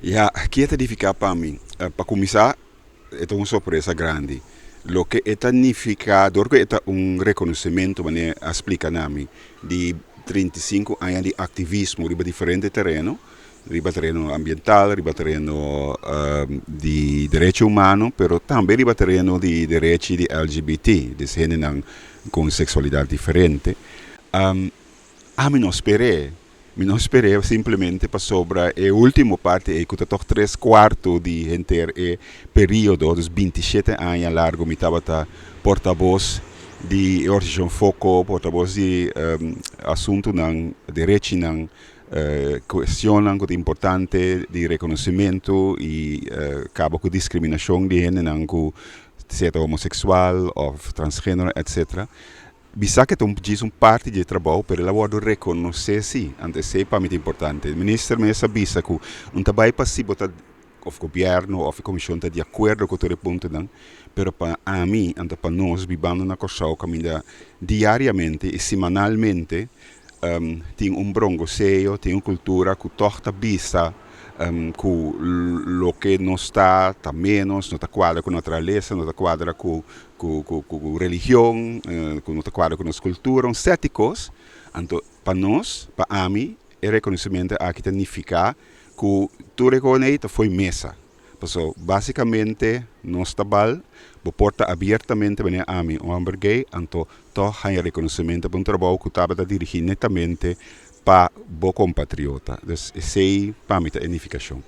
Ja, que edificar para mim? Para começar, é uma surpresa grande. Lo que significa, porque é um reconhecimento, mas explica a mim, de 35 anos de ativismo em diferentes terrenos, riba terreno ambiental, riba terreno de direitos humanos, mas também riba terreno de direitos de LGBT, de gente com sexualidade diferente. Um, me não esperei. Me não esperei simplesmente para sobra. E a última parte é que eu 3 quartos de inteiro período, dos 27 anos largo, me estava porta-voz de Organização Foco, porta-voz de assunto não, direito não, questionam que é importante de reconhecimento e acaba com discriminação de gente não, que seja homossexual ou transgênero, etc. Bisa que diz parte de trabalho para ela reconhecer sim, antes é para mim importante. O ministro me sabia que não trabalho passivo o governo ou a comissão está de acordo com todo o ponto, mas para mim, para nós, vivendo na Corsau, caminha diariamente e semanalmente, tem bronco seio, tem uma cultura que torta vista, que lo que não está menos, não está quadra com a natureza, não está quadra com religião, não está quadra com as culturas, céticos. Então, para nós, para mim, é reconhecimento a que significa que tu reconhece foi mesa. Então, basicamente, nós trabalhamos, porta abertamente para a mim, um homem gay, então, todo há reconhecimento para um trabalho que estava dirigido netamente para o compatriota. Então, essa é para mim a unificação.